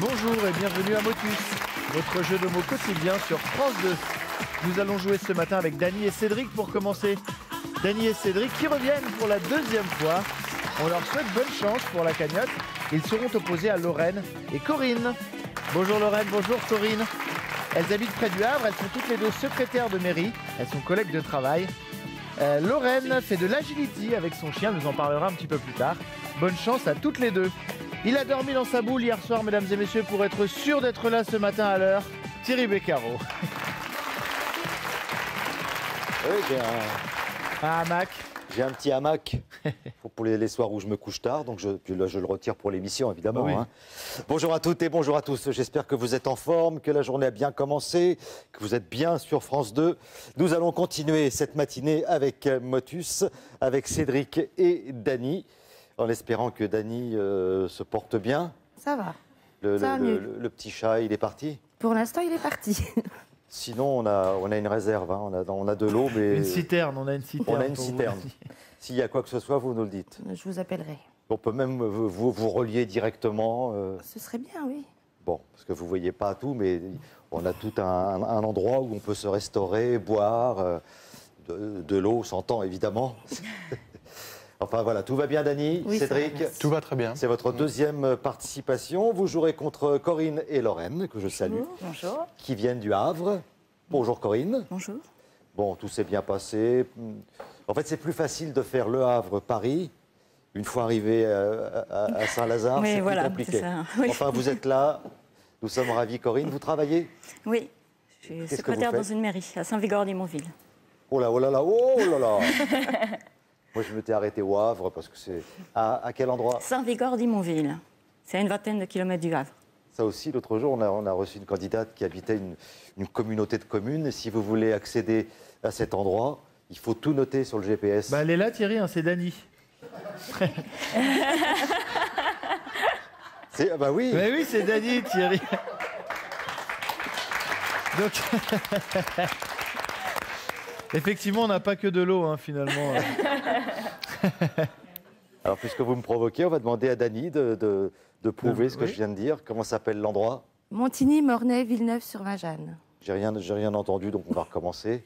Bonjour et bienvenue à Motus, votre jeu de mots quotidien sur France 2. Nous allons jouer ce matin avec Dany et Cédric pour commencer. Dany et Cédric qui reviennent pour la deuxième fois. On leur souhaite bonne chance pour la cagnotte. Ils seront opposés à Lorraine et Corinne. Bonjour Lorraine, bonjour Corinne. Elles habitent près du Havre, elles sont toutes les deux secrétaires de mairie. Elles sont collègues de travail. Lorraine fait de l'agility avec son chien, nous en parlera un petit peu plus tard. Bonne chance à toutes les deux. Il a dormi dans sa boule hier soir, mesdames et messieurs, pour être sûr d'être là ce matin à l'heure. Thierry Beccaro. Oui, Un hamac. j'ai un petit hamac pour les soirs où je me couche tard, donc puis là, je le retire pour l'émission, évidemment. Oui. Hein. Bonjour à toutes et bonjour à tous. J'espère que vous êtes en forme, que la journée a bien commencé, que vous êtes bien sur France 2. Nous allons continuer cette matinée avec Motus, avec Cédric et Dany, en espérant que Dany se porte bien. Ça va. Le petit chat, il est parti? Pour l'instant, il est parti. Sinon, on a une réserve, hein. On a de l'eau, mais... Une citerne, on a une citerne. On a une pour vous. citerne. S'il y a quoi que ce soit, vous nous le dites. Je vous appellerai. On peut même vous relier directement. Ce serait bien, oui. Bon, parce que vous ne voyez pas tout, mais on a tout un endroit où on peut se restaurer, boire, de l'eau, s'entend évidemment. Enfin voilà, tout va bien Dany, Oui, Cédric? ça va, Tout va très bien. C'est votre deuxième participation. Vous jouerez contre Corinne et Lorraine, que je salue, Bonjour. qui viennent du Havre. Bonjour Corinne. Bonjour. Bon, tout s'est bien passé. En fait, c'est plus facile de faire Le Havre-Paris. Une fois arrivé à Saint-Lazare, Oui, c'est voilà, plus compliqué. c'est ça, oui. Enfin, vous êtes là. Nous sommes ravis. Corinne, vous travaillez? Oui, je suis Qu'est-ce que secrétaire vous dans faites une mairie, à Saint-Vigor-d'Imonville. Oh là, oh là là, oh là là. Moi, je m'étais arrêté au Havre parce que c'est... À quel endroit? Saint-Vigor-d'Imonville, c'est à une vingtaine de kilomètres du Havre. Ça aussi, l'autre jour, on a reçu une candidate qui habitait une communauté de communes. Et si vous voulez accéder à cet endroit, il faut tout noter sur le GPS. Bah, elle est là Thierry, hein, c'est Dany. Bah oui. Mais oui, c'est Dany Thierry. Donc... Effectivement, on n'a pas que de l'eau, hein, finalement. Alors, puisque vous me provoquez, on va demander à Dany de prouver ce que je viens de dire. Comment s'appelle l'endroit? Montigny, Mornay, Villeneuve-sur-Vingeanne. J'ai rien entendu, donc on va recommencer.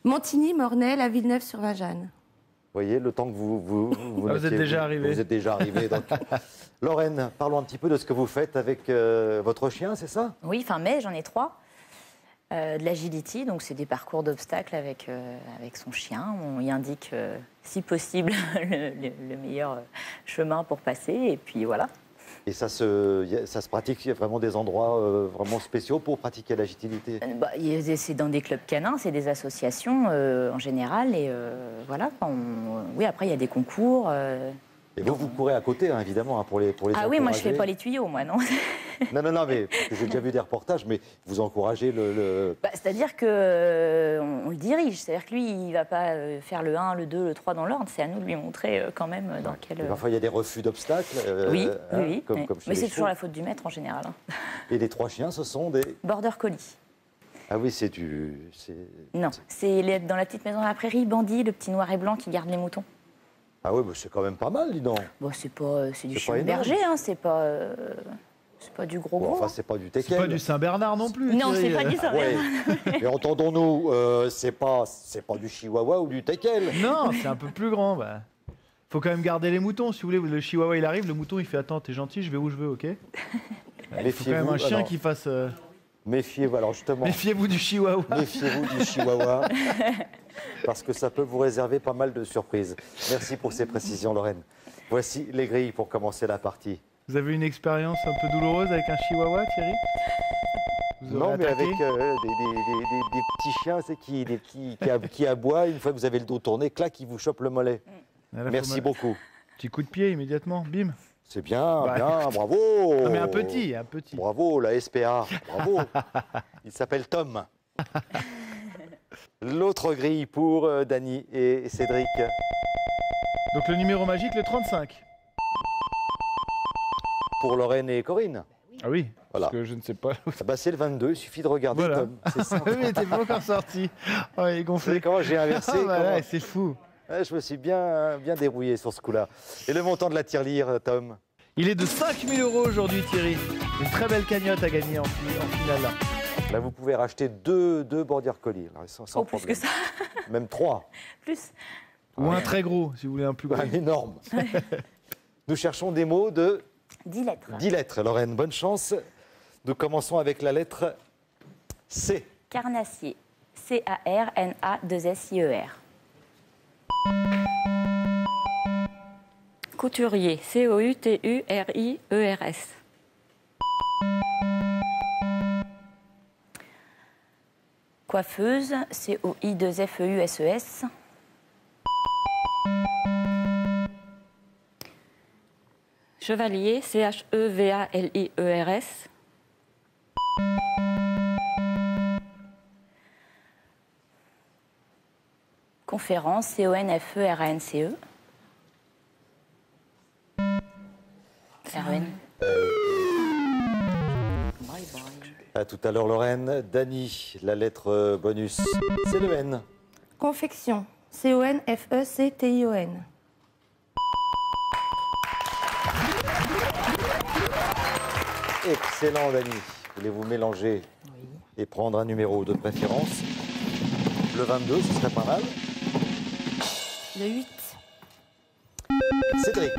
Montigny, Mornay, la Villeneuve-sur-Vingeanne. Vous voyez, le temps que vous Vous êtes déjà arrivé. Vous êtes déjà arrivé. Donc. Lorraine, parlons un petit peu de ce que vous faites avec votre chien, c'est ça? Oui, fin mai, j'en ai 3. De l'agility, donc c'est des parcours d'obstacles avec son chien. On y indique, si possible, le meilleur chemin pour passer. Et puis voilà. Et ça se pratique, il y a vraiment des endroits vraiment spéciaux pour pratiquer l'agilité? C'est dans des clubs canins, c'est des associations en général. Et voilà. Oui, après, il y a des concours. Et vous courez à côté, hein, évidemment, hein, pour les Ah oui, moi, je encourager. fais pas les tuyaux, moi, non. Non, mais j'ai déjà vu des reportages, mais vous encouragez le... C'est-à-dire qu'on le dirige. C'est-à-dire que lui, il ne va pas faire le 1, le 2, le 3 dans l'ordre. C'est à nous de lui montrer quand même dans quel... Parfois, il y a des refus d'obstacles. Oui. Comme chez mais les c'est toujours chevaux. la faute du maître, en général. Hein. Et les 3 chiens, ce sont des... Border collie. Ah oui, c'est Non, c'est dans la petite maison à la prairie, Bandit, le petit noir et blanc qui garde les moutons. Ah oui, c'est quand même pas mal, dis donc. Bon, c'est du C'est chien pas énorme. berger, hein, c'est pas du gros. Enfin, c'est pas du teckel. C'est pas du Saint-Bernard non plus. Non, Thierry. c'est pas du Ah Saint-Bernard. ouais. Mais entendons-nous, c'est pas du chihuahua ou du teckel. Non, c'est un peu plus grand. Bah. Faut quand même garder les moutons. Si vous voulez, le chihuahua il arrive, le mouton il fait attends, t'es gentil, je vais où je veux, ok? Il faut quand même un chien qui fasse. Méfiez-vous, alors justement. Méfiez-vous du chihuahua. Méfiez-vous du chihuahua. Parce que ça peut vous réserver pas mal de surprises. Merci pour ces précisions, Lorraine. Voici les grilles pour commencer la partie. Vous avez une expérience un peu douloureuse avec un chihuahua, Thierry? Vous aurez Non, mais attaqué avec des petits chiens, c'est qui aboient. Une fois que vous avez le dos tourné, clac, ils vous chopent le mollet. Ah, là, Merci beaucoup. Petit coup de pied immédiatement, bim. C'est bien, Ouais. bien, bravo. Non, mais un petit, un petit. Bravo, la SPA, bravo. Il s'appelle Tom. L'autre grille pour Dany et Cédric. Donc le numéro magique, le 35. Pour Lorraine et Corinne. Ah oui, Voilà. parce que je ne sais pas. Ah bah, c'est le 22, il suffit de regarder Voilà. Tom. C'est ça. Oui, mais t'es pas encore sorti. Oh, il est Vous savez gonflé. comment j'ai inversé Ah, voilà, comment- c'est fou. Ouais, je me suis bien débrouillé sur ce coup-là. Et le montant de la tirelire, Tom? Il est de 5 000 € aujourd'hui, Thierry. Une très belle cagnotte à gagner en finale. Là. Là, vous pouvez racheter deux bordier colis, là, sans Oh, plus problème. que ça. Même 3. Plus. Ou un très gros, si vous voulez un plus gros. Un énorme. Nous cherchons des mots de 10 lettres. 10 lettres. Lorraine, bonne chance. Nous commençons avec la lettre C. Carnassier. C-A-R-N-A-2-S-I-E-R. Couturier. C-O-U-T-U-R-I-E-R-S. Coiffeuse. C-O-I-2-F-E-U-S-E-S. Chevalier. C-H-E-V-A-L-I-E-R-S. Conférence. C-O-N-F-E-R-A-N-C-E. R-E-N. À tout à l'heure, Lorraine. Dany, la lettre bonus, c'est le N. Confection. C-O-N-F-E-C-T-I-O-N. Excellent, Dany. Voulez-vous mélanger et prendre un numéro de préférence? Le 22, ce serait pas mal. Le 8. Cédric.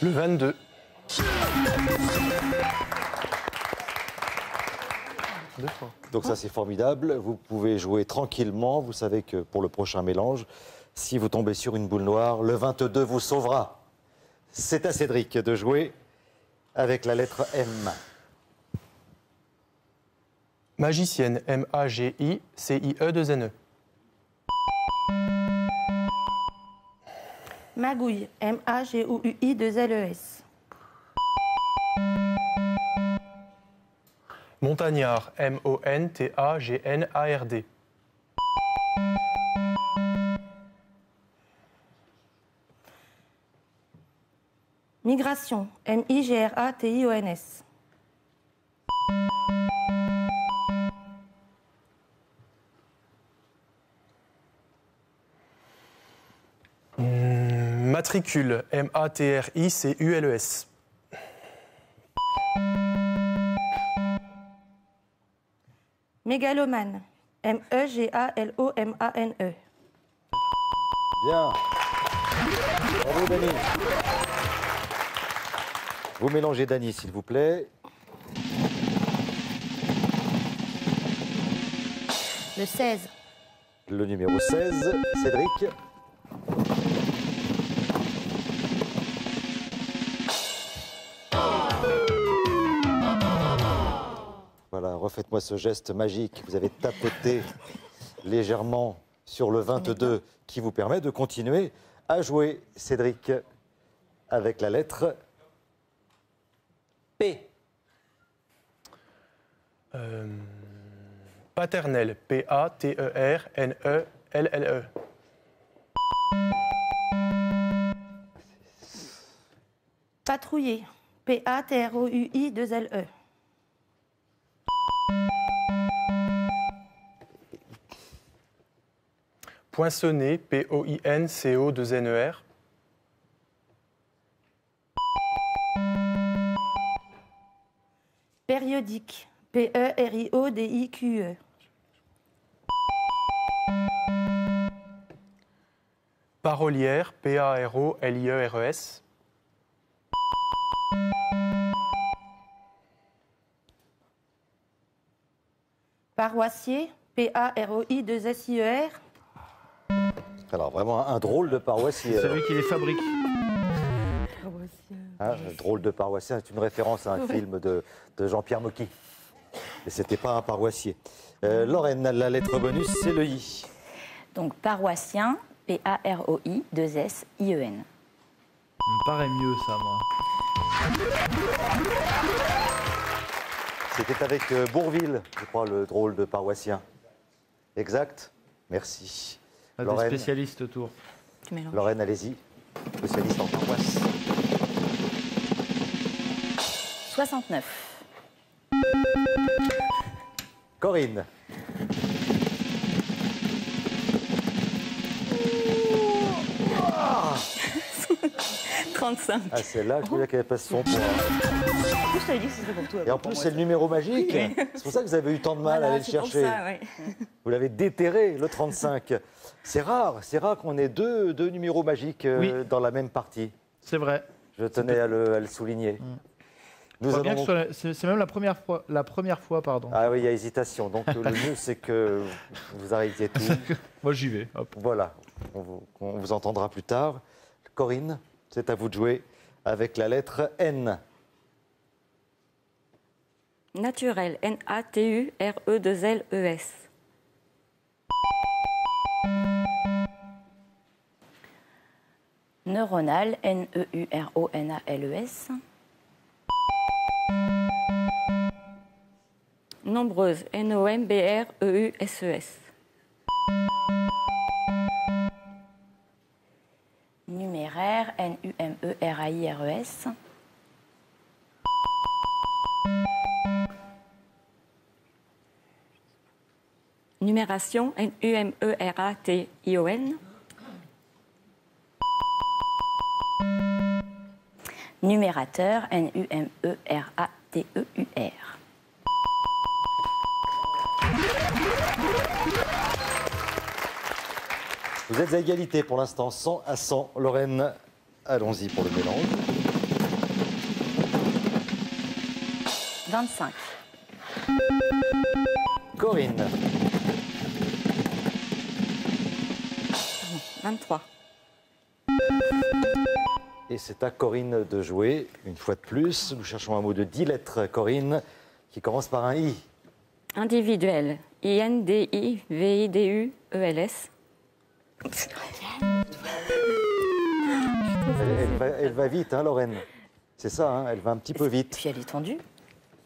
Le 22. Deux fois. Donc ça, c'est formidable. Vous pouvez jouer tranquillement. Vous savez que pour le prochain mélange, si vous tombez sur une boule noire, le 22 vous sauvera. C'est à Cédric de jouer avec la lettre M. Magicienne. M-A-G-I-C-I-E-2-N-E. Magouille. M-A-G-O-U-I-2-L-E-S. Montagnard. M-O-N-T-A-G-N-A-R-D. Migration. M-I-G-R-A-T-I-O-N-S. Matricule. M-A-T-R-I-C-U-L-E-S. Mégalomane. M-E-G-A-L-O-M-A-N-E. Bien. Bravo, Dany. Vous mélangez Dany, s'il vous plaît. Le 16. Le numéro 16, Cédric. Voilà, refaites-moi ce geste magique. Vous avez tapoté légèrement sur le 22 qui vous permet de continuer à jouer, Cédric, avec la lettre P. Paternelle. P-A-T-E-R-N-E-L-L-E. Patrouiller. P-A-T-R-O-U-I-2-L-E. Poinçonnet. P-O-I-N-C-O-2-N-E-R. Périodique. P-E-R-I-O-D-I-Q-E. Parolière. P-A-R-O-L-I-E-R-E-S. Paroissier. P-A-R-O-I-2-S-I-E-R. Alors vraiment un drôle de paroissien. Celui qui les fabrique. Hein, drôle de paroissien, c'est une référence à un film de Jean-Pierre Mocky. Mais c'était pas un paroissier. Lorraine, la lettre bonus, c'est le I. Donc paroissien, PAROI, 2SIEN. Ça me paraît mieux, ça, moi. C'était avec Bourville, je crois, le drôle de paroissien. Exact. Merci. Ah, des Lorraine. spécialistes autour. Tu mélanges. Lorraine, allez-y. Spécialiste en paroisse. 69. Corinne. 35. Ah, celle-là, je voulais qu'elle passe son point. En plus, je t'avais dit que ce serait pour toi. Et en plus, c'est le numéro magique. C'est pour ça que vous avez eu tant de mal à aller le chercher. Vous l'avez déterré, le 35. C'est rare qu'on ait deux numéros magiques Oui. dans la même partie. C'est vrai. Je tenais à le souligner. Je crois bien que c'est même la première fois, pardon. Ah oui, il y a hésitation. Donc le mieux, c'est que vous arrêtiez tout. Moi, j'y vais. Hop. Voilà, on vous entendra plus tard. Corinne, c'est à vous de jouer avec la lettre N. Naturel, NATURE2LES. Neuronal, NEURONALES. Nombreuse, NOMBREUSES. Numéraire, NUMERAIRES. Numération, NUMERATION. Numérateur, NUMERATEUR. Vous êtes à égalité pour l'instant, 100 à 100. Lorraine, allons-y pour le mélange. 25. Corinne, 23. et c'est à Corinne de jouer. Une fois de plus, nous cherchons un mot de 10 lettres, Corinne, qui commence par un I. Individuel, INDIVIDUELS. Elle va vite, hein, Lorraine. C'est ça, hein, elle va un petit peu vite. Puis elle est tendue.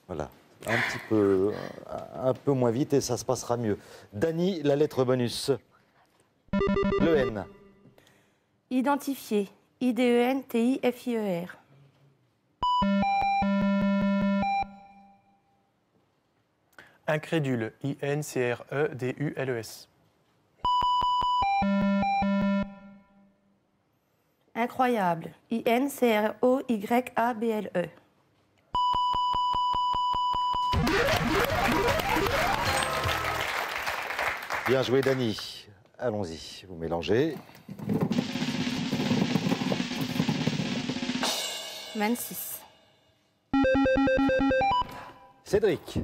Voilà, un peu moins vite et ça se passera mieux. Dany, la lettre bonus. Le N. Identifié. IDENTIFIER. Incrédule, INCREDULES. Incroyable. INCROYABLE. Bien joué, Dany. Allons-y, vous mélangez. 26. Cédric,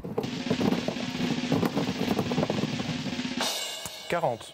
40.